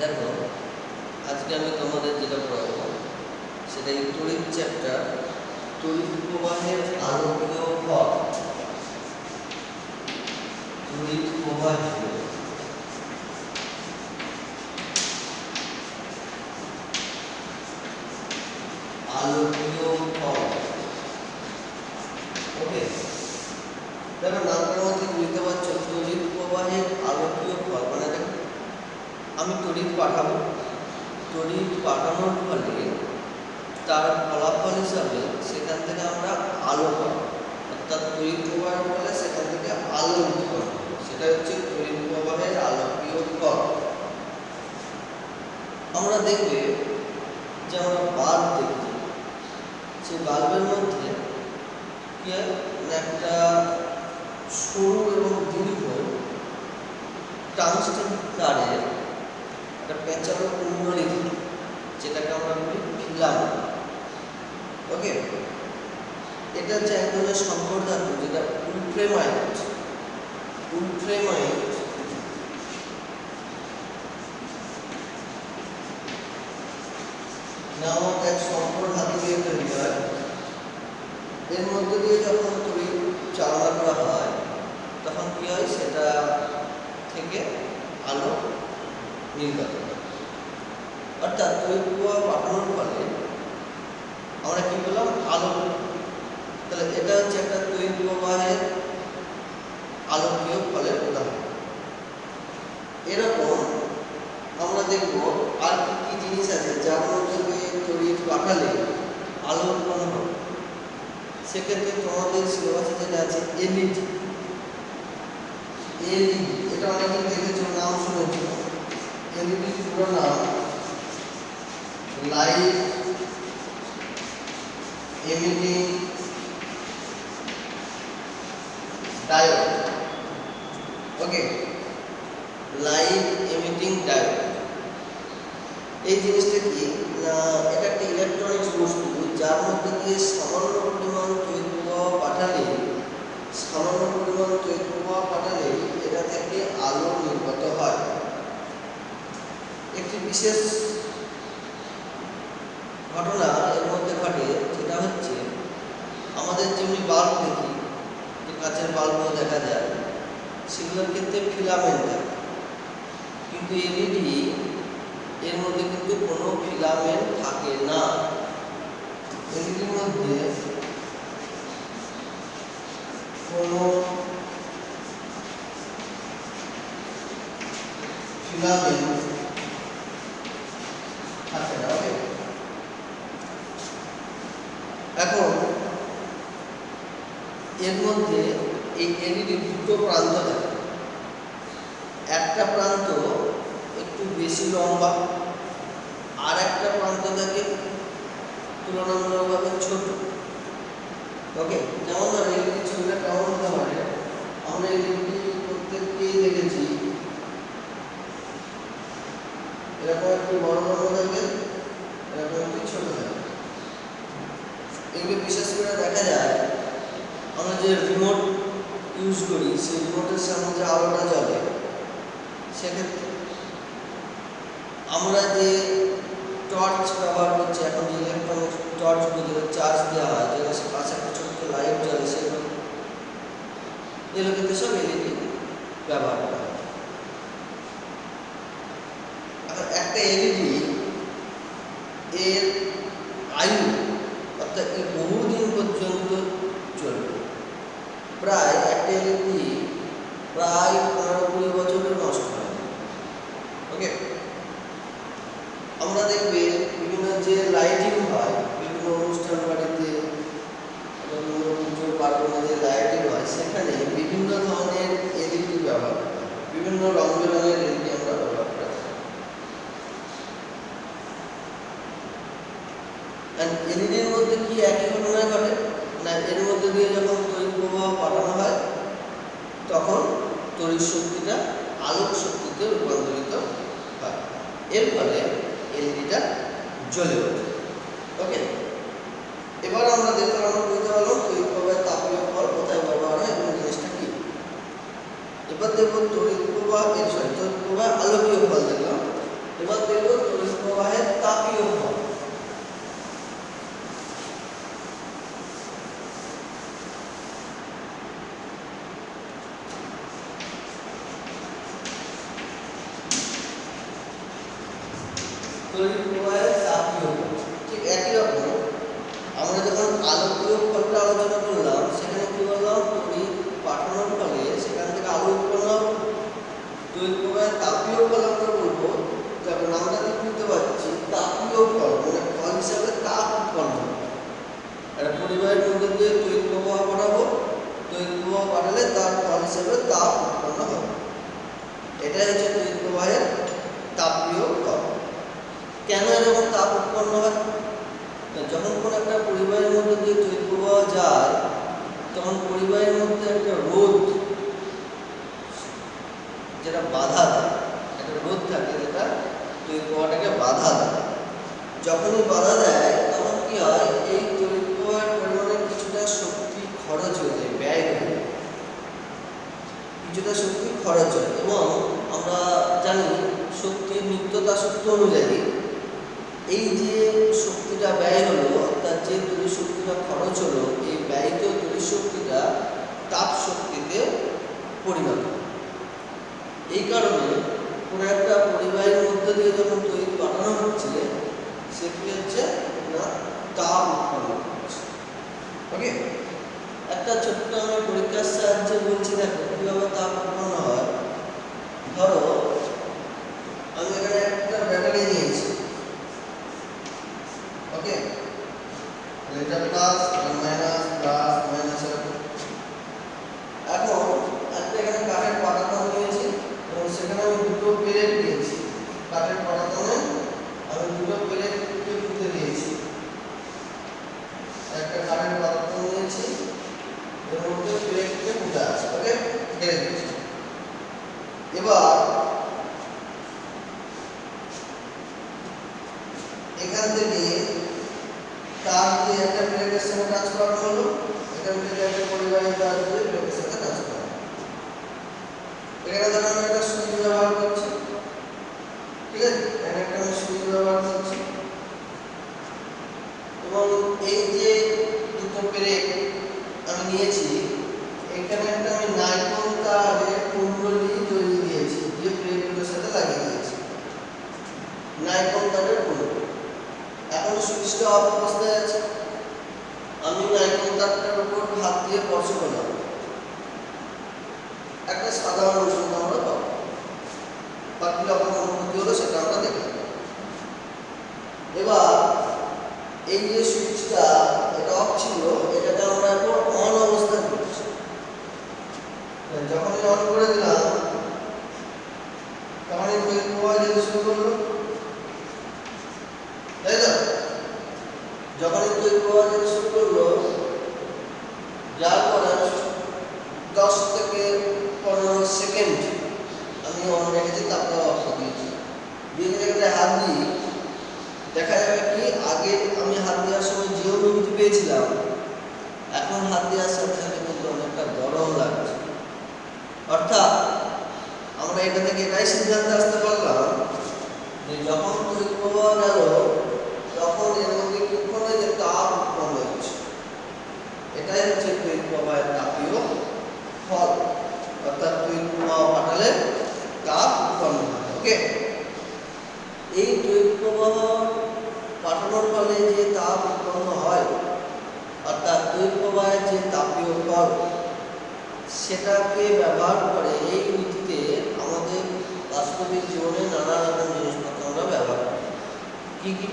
দেখো, আজকে আমি তোমাদের যেটা পড়াবো সেটা এই তড়িৎ চ্যাপ্টার, তড়িৎ প্রবাহের আলোকীয় পথ। তড়িৎ প্রবাহের আলোকীয় পথ। ওকে, দেখো নামটার মধ্যে বুঝতে পারছো, তড়িৎ প্রবাহের আলোকীয় পথ মানে দেখো আমি তড়িৎ পাঠাবো, তড়িৎ পাঠানোর ফলে তার ফলাফল হিসাবে সেখান থেকে আমরা আলো পাবো, অর্থাৎ তড়িৎ প্রবাহের ফলে সেখান থেকে আলো উৎপন্ন হবে, সেটা হচ্ছে তড়িৎ প্রবাহের আলোকীয় পথ। আমরা দেখবে যে আমরা বাল্ব দেখি, সেই বাল্বের মধ্যে কি হয় না, একটা সরু এবং দীর্ঘ টংস্টেন তারের একটা পেঁচানো কুণ্ডলী থাকে, যেটাকে আমরা বলি ফিলামেন্ট। ওকে, এটা হচ্ছে এক ধরনের সংকর ধাতু, যেটা উলট্রেমাইট নামক এক সংকর ধাতু দিয়ে তৈরি হয়। এর মধ্যে দিয়ে যখন তড়িৎ চালনা করা হয় তখন কি হয়, সেটা থেকে আলো নির্গত হয়। অর্থাৎ তড়িৎ প্রবাহ পাঠানোর ফলে আমরা কি পেলাম, আলো। তাহলে এটা হচ্ছে একটা তড়িৎ প্রবাহের আলোকীয় ফলের উদাহরণ। এরকম আমরা দেখব আর কি কি জিনিস আছে যার মধ্যে দিয়ে তড়িৎ পাঠালে আলো উৎপন্ন হবে। সেক্ষেত্রে তোমাদের সিলেবাসে যেটা আছে এলইডি, এটা অনেকে দেখেছো, নাম শুনেছো। এলইডি পুরো নাম লাইট এমিটিং ডায়োড। ওকে, লাইট এমিটিং ডায়োড এই জিনিসটা কি না, এটা একটা ইলেকট্রনিক্স বস্তু যার মধ্যে দিয়ে সামান্য পরিমাণ তড়িৎ প্রবাহ পাঠালে এটা থেকে আলো নির্গত হয়। একটি বিশেষ ঘটনা এর মধ্যে ঘটে, যেটা হচ্ছে আমাদের যেমনি বাল্ব দেখি, যে কাঁচের বাল্বও দেখা যায়, সেগুলোর ক্ষেত্রে ফিলামেন্ট থাকে, কিন্তু এলইডি এর মধ্যে কিন্তু কোনো ফিলামেন্ট থাকে না। এলইডির মধ্যে কোনো ফিলামেন্ট থাকে না। ওকে, এখন এর মধ্যে এই এলইডি দুটো প্রান্ত থাকে, একটা প্রান্ত একটু বেশি লম্বা, আর একটা প্রান্ত থাকে তুলনামূলকভাবে ছোট। ওকে, যেমন ধর এলইডি ছবিটা কেমন হতে পারে, আমরা এলইডি প্রত্যেককেই দেখেছি এরকম একটু বড় থাকে, এরকম একটু ছোট থাকে। এগুলো বিশেষ করে দেখা যায় আমরা যে রিমোট ইউজ করি, সেই রিমোটের সামনে যে আলোটা জ্বলে, সেক্ষেত্রে আমরা যে টর্চ ব্যবহার করছি, এখন যে ইলেকট্রনিক টর্চগুলো যেটা চার্জ দেওয়া হয়, যেটা পাশে একটা ছোট্ট লাইট জ্বলে, সেগুলো কিন্তু সব এলইডি ব্যবহার করা হয়। এখন একটা এলইডি এর আয়ু, অর্থাৎ এই বহুদিন পর্যন্ত চলবে। প্রায় একটা এলইডি প্রায় 15-20 বছরের নষ্ট হয়। ওকে, আমরা দেখবে বিভিন্ন যে লাইটিং হয়, বিভিন্ন অনুষ্ঠান বাড়িতে, বিভিন্ন পুজো পার্বণে যে লাইটিং হয়, সেখানে বিভিন্ন ধরনের এলইডি ব্যবহার করা হয়, বিভিন্ন রং বেরঙের এলইডি আমরা ব্যবহার করা হয়। এলইডির মধ্যে কি একই ঘটনা ঘটে না, এর মধ্যে দিয়ে যখন তড়িৎ প্রবাহ পাঠানো হয় তখন তড়িৎ শক্তিটা আলোক শক্তিতে রূপান্তরিত হয়, এর ফলে এলইডিটা জ্বলে ওঠে। ওকে, এবার আমরা বুঝতে পারলাম তড়িৎ প্রবাহের তাপীয় ফল কোথায় ব্যবহার হয় এবং জিনিসটা কি। এবার দেখব তড়িৎ প্রবাহ আলোকীয় ফল দেখলাম। এবার দেখব তড়িৎ প্রবাহের তাপীয় ফল। তড়িৎ প্রবাহের তাপীয় ফল ঠিক একই রকম আমরা যখন আলোকীয় ফলটা আলোচনা করলাম, সেখানে কি বললাম, তড়িৎ পাঠানোর ফলে সেখান থেকে আলো উৎপন্ন হবে। তড়িৎ প্রবাহের তাপীয় ফল আমরা বলবো, যখন আমরা বুঝতে পারছি তাপীয় ফল মানে ফল হিসাবে তাপ উৎপন্ন হবে। একটা পরিবাহের মধ্যে দিয়ে তড়িৎ প্রবাহ পাঠাবো, তড়িৎ প্রবাহ পাঠালে তার ফল হিসাবে তাপ উৎপন্ন হবে। এটাই হচ্ছে তড়িৎ প্রবাহের তাপীয় ফল। কেন এরকম তাপ উৎপন্ন হয়? যখন কোনো একটা পরিবাহের মধ্যে দিয়ে তড়িৎ প্রবাহ যায়, তখন পরিবাহের মধ্যে একটা রোধ, যেটা বাধা দেয়, একটা রোধ থাকে যেটা তড়িৎ প্রবাহটাকে বাধা দেয়। যখনই বাধা দেয় তখন কি হয়, এই তড়িৎ প্রবাহের পরিমাণে কিছুটা শক্তি খরচ হয়ে যায়, ব্যয় হয়ে যায়, কিছুটা শক্তি খরচ হয়। এবং আমরা জানি শক্তির নিত্যতা সূত্র অনুযায়ী এই যে শক্তিটা ব্যয় হলো, অর্থাৎ যে তড়িৎ শক্তিটা খরচ হলো, এই ব্যয়িত তড়িৎ শক্তিটা তাপ শক্তিতে পরিণত হয়। এই কারণে কোনো একটা পরিবাহের মধ্যে দিয়ে যখন তড়িৎ পাঠানো হচ্ছে, সেটি হচ্ছে না তাপ উৎপন্ন হচ্ছে। ওকে, একটা ছোট্ট আমি পরীক্ষার সাহায্যে বলছি, দেখো কীভাবে তাপ উৎপন্ন হয়। ধরো আমি এখানে একটা ব্যাটারি নিয়েছি, ওকে, এটা প্লাস মাইনাস প্লাস মাইনাস। এখন একটা এখানে কাঠের পাটাতন নিয়েছি এবং সেখানে আমি দুটো প্লেট দিয়েছি। কাঠের পাটাতনে আমি দুটো প্লেটকে পুঁতে দিয়েছি। একটা কাঠের পাটাতন নিয়েছি, এর মধ্যে প্লেটকে পুঁতে আছে, ওকে, ঢেলে দিয়েছি। এবার এখান থেকে তার দিয়ে একটা প্লেটের সঙ্গে কাজ করানো হলো, এখান থেকে একটা পরিবাহী তার দিয়ে প্লেটের সাথে কাজ করা। এখানে ধরো আমি একটা সুইচ ব্যবহার করছি, ঠিক আছে, এখানে একটা আমি সুইচ ব্যবহার করছি এবং এই যে দুটো প্লেট আমি নিয়েছি, এখানে একটা আমি নাইলন তারে কুণ্ডলী জড়িয়ে দিয়েছি, দিয়ে প্লেটগুলোর সাথে লাগিয়ে দিয়েছি নাইলন তারের কুণ্ডলী। এখন সুইচটা অফ অবস্থায় আছে, আমি নাইলন তারটার উপর হাত দিয়ে স্পর্শ করলাম, একটা সাধারণ অনুভূতি আমরা পাবো। বাকি রকম অনুভূতি হলো সেটা আমরা দেখলাম। এবার এই যে সুইচটা এটা অফ ছিল, এটাকে আমরা এখন অন অবস্থায় করছি। যখনই অন করে দিলাম তখনই তড়িৎ প্রবাহ যেতে শুরু করলো, তাই তো? যখনই তড়িৎ প্রবাহ যেতে শুরু করলো, যার পরে 10 থেকে 15 সেকেন্ড আমি অন রেখেছি, তারপরে অফ দিয়েছি। দিয়ে এখানে হাত দিই, দেখা যাবে কি আগে আমি হাত দেওয়ার সময় যে অনুভূতি পেয়েছিলাম, এখন হাত দেওয়ার সাথে সাথে কিন্তু অনেকটা গরম লাগছে। অর্থাৎ আমরা এটা থেকে এটাই সিদ্ধান্তে আসতে পারলাম যে যখন তড়িৎ প্রবাহ গেল, তখন এর মধ্যে কি উৎপন্ন হয়েছে, তাপ উৎপন্ন হয়েছে। এটাই হচ্ছে তড়িৎ প্রবাহের তাপীয় ফল, অর্থাৎ তড়িৎ প্রবাহ পাঠালে তাপ উৎপন্ন হয়। ওকে, এই তড়িৎ প্রবাহ পাঠানোর ফলে যে তাপ উৎপন্ন হয়, অর্থাৎ তড়িৎ প্রবাহের যে তাপীয় ফল, সেটাকে ব্যবহার করে এই নীতিতে আমাদের বাস্তবিক জীবনে নানা রকম জিনিসপত্র আমরা ব্যবহার করি। কী কী?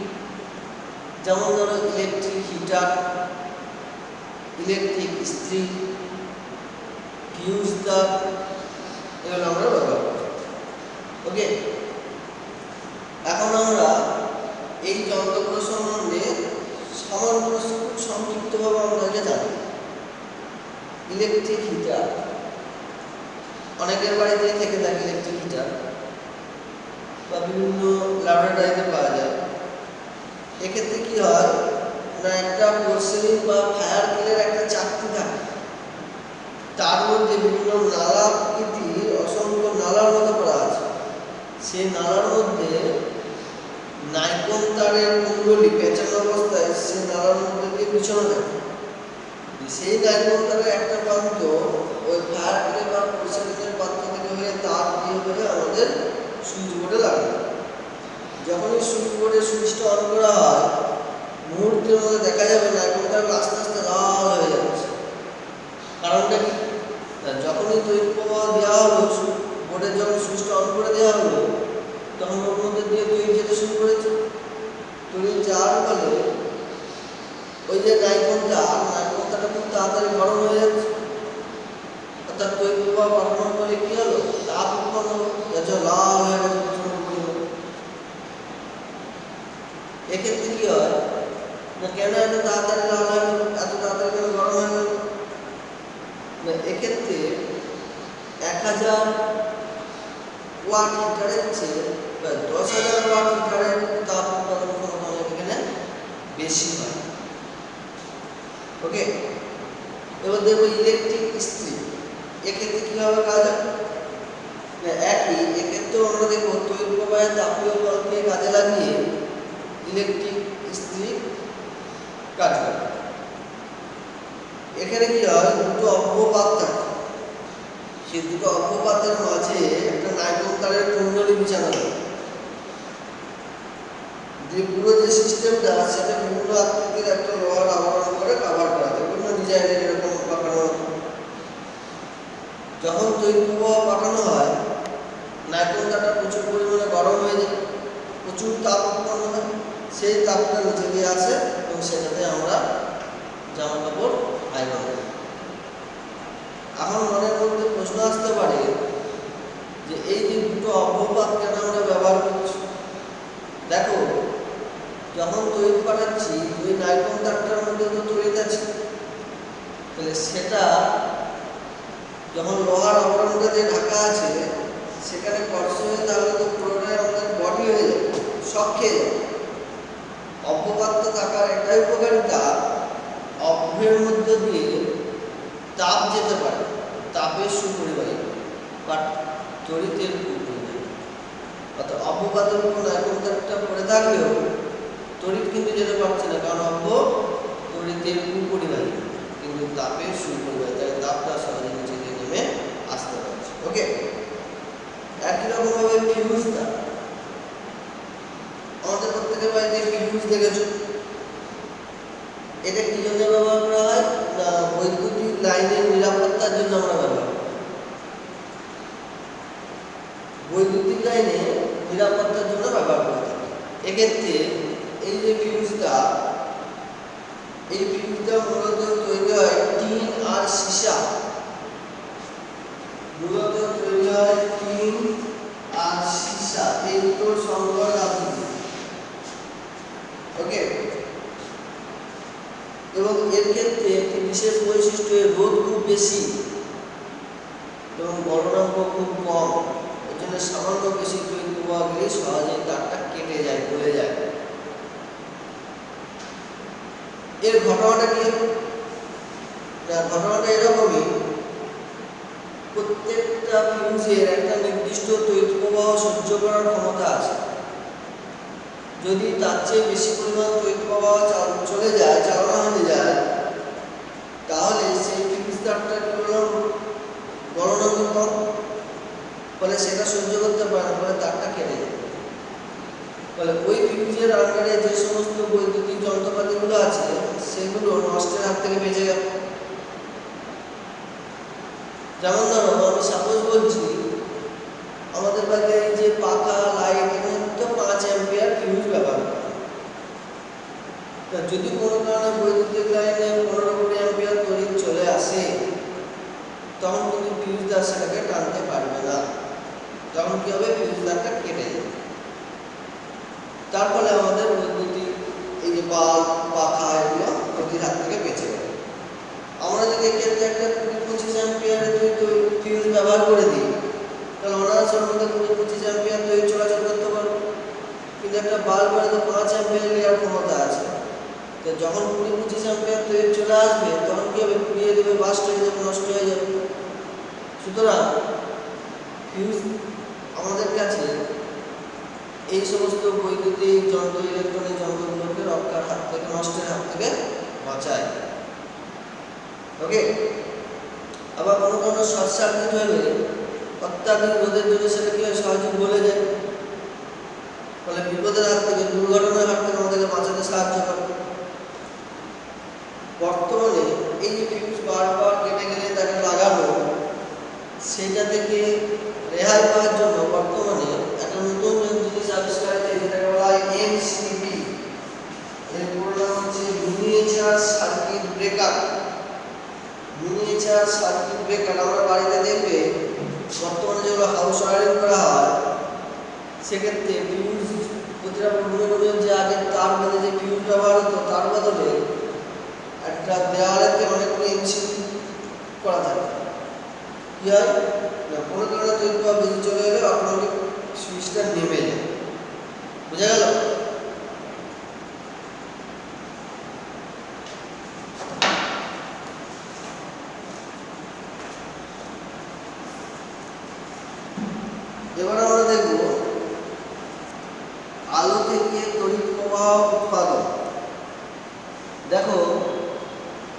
যেমন ধরো ইলেকট্রিক হিটার, ইলেকট্রিক ইস্ত্রি, ফিউজ তার, এগুলো আমরা ব্যবহার করি। ওকে, এখন আমরা এই যন্ত্রগুলো সম্বন্ধে সামান্য খুব সংক্ষিপ্তভাবে আমরা আগে জানি। ইলেকট্রিক হিটার অনেকের বাড়িতেই থেকে থাকে, ইলেকট্রিক হিটার বা বিভিন্ন ল্যাবরেটরিতে পাওয়া যায়। এক্ষেত্রে কি হয় না, একটা পোর্সেলিন বা ফায়ার কিলের একটা চাকতি থাকে, তার মধ্যে বিভিন্ন নালা প্রকৃতির অসংখ্য নালার মতো করা আছে। সেই নালার মধ্যে নাইকন তারের কুণ্ডলী পেঁচানো অবস্থায় সে নালার মধ্যে দিয়ে পিছনে থাকে। সেই নাইকন তারের একটা প্রান্ত ওই ফায়ার প্লে বা পরিচালনের পাত্র থেকে হয়ে তার দিয়ে হয়ে আমাদের সুইচ বোর্ডে লাগে। যখনই সুইচ বোর্ডের সুইচটা অন করা হয়, মুহূর্তের মধ্যে দেখা যাবে নাইকন তার আস্তে আস্তে লাল হয়ে যাচ্ছে। কারণটা কি? যখনই তড়িৎ প্রবাহ দেওয়া হলো, বোর্ডের যখন সুইচটা অন করে দেওয়া হলো, তখন ওর মধ্যে দিয়ে তড়িৎ যেতে শুরু করেছে। তড়িৎ যাওয়ার ফলে ওই যে নাইকন তারটা খুব তাড়াতাড়ি গরম হয়ে যাচ্ছে। অর্থাৎ তড়িৎ প্রবাহ পাঠানোর ফলে কি হলো? তাপ উৎপন্ন হলো, যা লাল হয়ে গেছে প্রচন্ড পরিমাণে। এক্ষেত্রে কি হয় না, কেন এত তাড়াতাড়ি লাল হয়ে গেল, এত তাড়াতাড়ি কেন গরম হয়ে গেল? এক্ষেত্রে 1000 ওয়াট হিটারের চেয়ে 10,000 ওয়াট হিটারের তাপ উৎপাদন ক্ষমতা এখানে বেশি হয়। ওকে, এবার দেখবো ইলেকট্রিক ইস্ত্রি। এক্ষেত্রে কিভাবে কাজ হয়? এক্ষেত্রেও আমরা দেখবো তড়িৎ প্রবাহের তাপীয় বলকে কাজে লাগিয়ে ইলেকট্রিক ইস্ত্রি কাজ করে। এখানে কি হয়, দুটো অব্যপাত থাকে। সেই দুটো অব্যপাতের মাঝে একটা নাইকন তারের কুণ্ডলী বিছানো থাকে। যে পুরো যে সিস্টেমটা সেটা বিভিন্ন আকৃতির একটা লোহার আবরণ করে কভার করা থাকে, বিভিন্ন ডিজাইনের এরকম পাকানো। যখন তড়িৎ প্রবাহ পাঠানো হয়, নাইকন তারটা প্রচুর পরিমাণে গরম হয়ে যায়, প্রচুর তাপ উৎপন্ন হয়। সেই তাপটা নিচে দিয়ে আসে এবং সেটাতে আমরা জামা কাপড় আয়রন করি। এখন মনের মধ্যে প্রশ্ন আসতে পারে যে এই যে দুটো অব্যপাত কেন আমরা ব্যবহার করছি? দেখো, যখন তড়িৎ পাঠাচ্ছি ওই নাইকন তারটার মধ্যে তো তড়িৎ আছে, তাহলে সেটা যখন লোহার আবরণটা যে ঢাকা আছে সেখানে স্পর্শ হয়ে তাহলে তো পুরোটাই আমাদের বডি হয়ে যাবে, শক খেয়ে যাবে। অব্যপাত থাকার একটাই উপকারিতা, অভ্যের মধ্যে দিয়ে তাপ যেতে পারে, তাপের সুপরিবাহী বা তড়িতের কুপরিবাহী। অর্থাৎ অব্যপাতের উপর নাইকন তারটা পড়ে থাকলেও তড়িৎ কিন্তু যেতে পারছে না, কারণ অব্য তড়িতের কুপরিবাহী কিন্তু তাপের সুপরিবাহী, তাই তাপটা সহজে নিচে দিয়ে নেমে আসতে পারছে। ওকে, একই রকম ভাবে ফিউজ তার। আমাদের প্রত্যেকের বাড়িতে ফিউজ দেখেছো। এটা কি জন্য ব্যবহার করা হয় না, বৈদ্যুতিক লাইনের নিরাপত্তার জন্য আমরা ব্যবহার করি। বৈদ্যুতিক লাইনে নিরাপত্তার জন্য ব্যবহার করা হয়। এক্ষেত্রে এই যে ফিউজটা, এই ফিউজটা মূলত তৈরি হয় টিন আর সীসা। মূলত তৈরি হয় টিন আর সীসা, এই দুটোর সংকর ধাতু। ওকে, এবং এর ক্ষেত্রে একটি বিশেষ বৈশিষ্ট্য, এর রোধ খুব বেশি এবং গলনাঙ্ক খুব কম। এর জন্য সামান্য বেশি তড়িৎ প্রবাহ গেলে সহজেই তারটা কেটে যায়, গলে যায়। এর ঘটনাটা কি? ঘটনাটা এরকমই, প্রত্যেকটা ফিউজের একটা নির্দিষ্ট তড়িৎ প্রবাহ সহ্য করার ক্ষমতা আছে। যদি তার চেয়ে বেশি পরিমাণ তড়িৎ প্রবাহ চলে যায়, চালনা হয়ে যায়, তাহলে সেই ফিউজ তারটার গলনাঙ্ক কম, ফলে সেটা সহ্য করতে পারে না, ফলে তারটা কেটে যায়। ফলে ওই ফিউজের আন্ডারে যে সমস্ত বৈদ্যুতিক যন্ত্রপাতিগুলো আছে সেগুলো নষ্টের হাত থেকে বেঁচে গেল। যেমন ধরো, আমি সাপোজ বলছি আমাদের বাড়িতে এই যে পাখা, লাইট, এখানে তো 5 অ্যাম্পিয়ার ফিউজ ব্যবহার করা। যদি কোনো কারণে বৈদ্যুতিক লাইনে 15-20 অ্যাম্পিয়ার তড়িৎ চলে আসে, তখন কিন্তু ফিউজ তার সেটাকে টানতে পারবে না। তখন কি হবে, ফিউজ তারটা কেটে যাবে। তার ফলে আমাদের বৈদ্যুতিক এই যে বাল্ব, পাখা, এগুলো ক্ষতির হাত থেকে বেঁচে যাবে। আমরা যদি এক্ষেত্রে একটা 20-25 অ্যাম্পিয়ারের ফিউজ ব্যবহার করে দিই, তাহলে অনায়াসের মধ্যে 20-25 অ্যাম্পিয়ার তড়িৎ চলাচল করতে পারবে। কিন্তু একটা বাল্বের তো 5 অ্যাম্পিয়ার নেওয়ার ক্ষমতা আছে। তো যখন 20-25 অ্যাম্পিয়ার তড়িৎ চলে আসবে, তখন কি হবে, পুড়িয়ে দেবে, বাস্ট হয়ে যাবে, নষ্ট হয়ে যাবে। সুতরাং ফিউজ আমাদের কাছে এই সমস্ত বৈদ্যুতিক যন্ত্র ইলেকট্রনিক যন্ত্রগুলোকে রক্ষার হাত থেকে নষ্টের হাত থেকে বাঁচায়। ওকে, আবার কোনো কোনো শর্ট সার্কিট হলে অত্যাধিক রোদের জন্য সেটা কি হয়, সহজে গলে যায়, ফলে বিপদের হাত থেকে দুর্ঘটনার হাত থেকে আমাদেরকে বাঁচাতে সাহায্য করে। বর্তমানে এই যে ফিউজ বারবার কেটে গেলে তাকে লাগানো, সেটা থেকে রেহাই পাওয়ার জন্য বর্তমানে একটা নতুন জিনিস আবিষ্কার হয়েছে যেটাকে বলা হয় এমসিবি। এর পুরো নাম হচ্ছে miniature circuit breaker. Miniature circuit breaker আমরা বাড়িতে দেখবে বর্তমানে যেগুলো হাউস ওয়ারিং করা হয়, সেক্ষেত্রে ফিউজ প্রতিটা রুমে যে আগে তার বেঁধে যে ফিউজ ব্যবহার হতো, তার বদলে একটা দেওয়ালেতে অনেকগুলো এমসিবি করা থাকে। কি হয় না, কোনো কারণে তৈরি বা বেশি চলে গেলে অটোমেটিক সুইচটা নেমে যায়। বোঝা গেল? এবার আমরা দেখব আলো থেকে তড়িৎ প্রবাহ উৎপাদন। দেখো,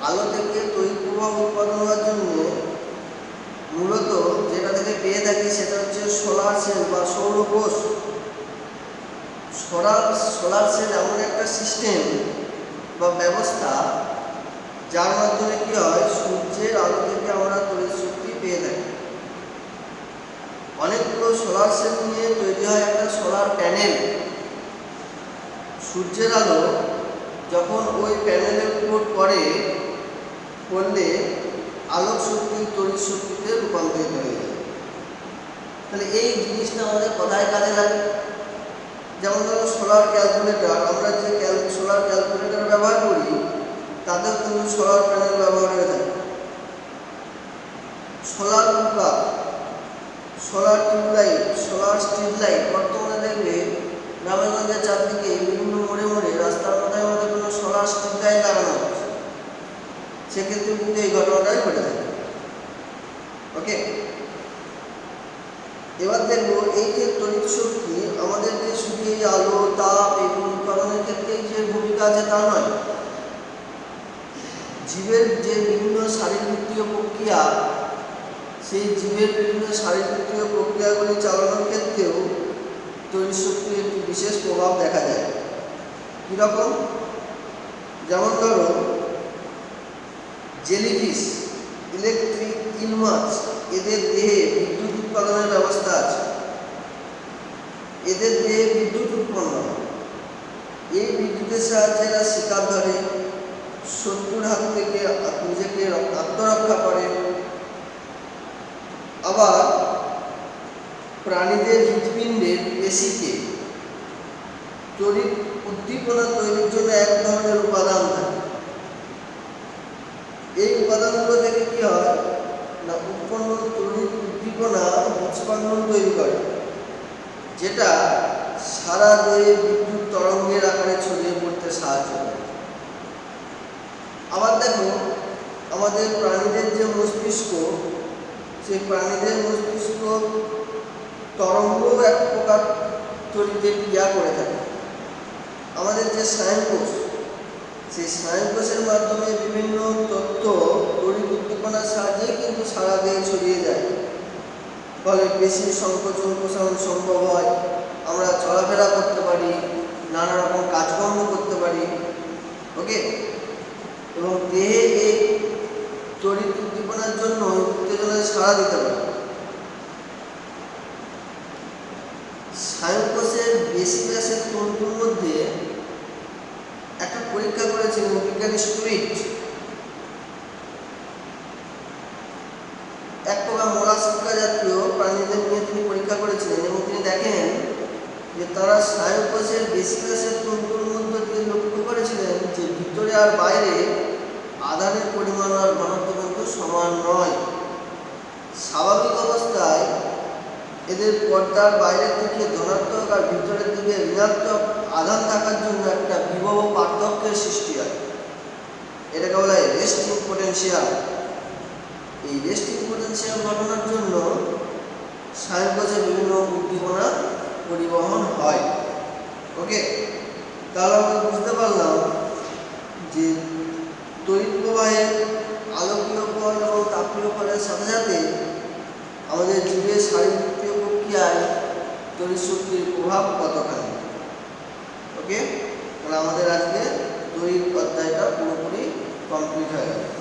আলো থেকে তড়িৎ প্রবাহ উৎপাদন হওয়ার জন্য মূলত যেটা থেকে পেয়ে থাকি সেটা হচ্ছে সোলার সেল বা সৌর কোষ। সোলার সেল এমন একটা সিস্টেম বা ব্যবস্থা যার মাধ্যমে কি হয়, সূর্যের আলো থেকে আমরা তড়িৎ শক্তি পেয়ে থাকি। অনেকগুলো সোলার সেল নিয়ে তৈরি হয় একটা সোলার প্যানেল। সূর্যের আলো যখন ওই প্যানেলের উপর পড়লে আলোক শক্তি তড়িৎ শক্তিতে রূপান্তরিত হয়ে যায়। তাহলে এই জিনিসটা আমাদের কোথায় কাজে লাগে? যেমন ধরো সোলার ক্যালকুলেটর, আমরা যে সোলার ক্যালকুলেটর ব্যবহার করি তাতেও কিন্তু সোলার প্যানেল ব্যবহার হয়ে থাকে। Solar cooker, solar tubelight, solar street light, বর্তমানে দেখবে গ্রামেগঞ্জের চারদিকে বিভিন্ন মোড়ে মোড়ে রাস্তার মাথায় মধ্যে কোনো সোলার স্ট্রিট লাইট লাগানো হচ্ছে। সেক্ষেত্রে কিন্তু এই ঘটনাটাই ঘটে থাকে। ওকে, এবার দেখবো এই যে তড়িৎ শক্তি আমাদের যে শুধু এই আলো তাপ এবং উৎপাদনের ক্ষেত্রে যে ভূমিকা আছে তা নয়, জীবের যে বিভিন্ন শারীরবৃত্তীয় প্রক্রিয়া, সেই জীবের বিভিন্ন শারীরবৃত্তীয় প্রক্রিয়াগুলি চালানোর ক্ষেত্রেও তড়িৎ শক্তির একটি বিশেষ প্রভাব দেখা যায়। কীরকম? যেমন ধরো জেলিফিশ, ইলেকট্রিক ইল মাছ, এদের দেহে বিদ্যুৎ উৎপাদনের ব্যবস্থা আছে। এদের দেহে বিদ্যুৎ উৎপন্ন হয়। এই বিদ্যুতের সাহায্যে এরা শিকার ধরে, শত্রুর হাত থেকে নিজেকে আত্মরক্ষা করে। আবার প্রাণীদের হৃৎপিণ্ডের পেশিতে তড়িৎ উদ্দীপনা তৈরির জন্য এক ধরনের উপাদান থাকে। এই উপাদানগুলো থেকে কি হয় না, উৎপন্ন তড়িৎ উদ্দীপনা হৃৎস্পন্দন তৈরি করে, যেটা সারা দেহে বিদ্যুৎ তরঙ্গের আকারে ছড়িয়ে পড়তে সাহায্য করে। আবার দেখো, আমাদের প্রাণীদের যে মস্তিষ্ক, সেই প্রাণীদের মস্তিষ্ক তরঙ্গ এক প্রকার তড়িতের ক্রিয়া করে থাকে। আমাদের যে স্নায়ুকোষ, সেই স্নায়ুকোষের মাধ্যমে বিভিন্ন তথ্য তড়িৎ উদ্দীপনার সাহায্যে কিন্তু সারা দেহে ছড়িয়ে যায়। ফলে পেশির সংকোচন প্রসারণ সম্ভব হয়, আমরা চলাফেরা করতে পারি, নানা রকম কাজকর্ম করতে পারি। ওকে, এবং দেহে এই তড়িৎ উদ্দীপনার জন্য উত্তেজনায় সাড়া দিতে পারে। স্নায়ুকোষের বেশি ব্যাসের তন্তুর মধ্যে একটা পরীক্ষা করেছিলেন বিজ্ঞানী স্টুইট। এক প্রকার মোলাস্কা জাতীয় প্রাণীদের নিয়ে তিনি পরীক্ষা করেছিলেন এবং তিনি দেখেন যে তারা স্নায়ুকোষের বেশি ব্যাসের তন্তুর মধ্যে দিয়ে লক্ষ্য করেছিলেন যে ভিতরে আর বাইরে আধানের পরিমাণ আর ঘনত্ব কিন্তু সমান নয়। স্বাভাবিক অবস্থায় এদের পর্দার বাইরের দিকে ধনাত্মক আর ভিতরের দিকে ঋণাত্মক আধান থাকার জন্য একটা বিভব পার্থক্যের সৃষ্টি হয়। এটাকে বলা হয় রেস্টিং পোটেনশিয়াল। এই রেস্টিং পোটেনশিয়াল ঘটনার জন্য স্নায়ুকোষে বিভিন্ন উদ্দীপনা পরিবহন হয়। ওকে, তাহলে আমরা বুঝতে পারলাম যে তড়িৎ প্রবাহের আলোকীয় ফল এবং তাপীয় ফলের সাথে সাথে আমাদের জীবের শারীরবৃত্তীয় প্রক্রিয়ায় তড়িৎ শক্তির প্রভাব কতখানি। ওকে, তাহলে আমাদের আজকে তড়িৎ অধ্যায়টা পুরোপুরি কমপ্লিট হয়ে গেল।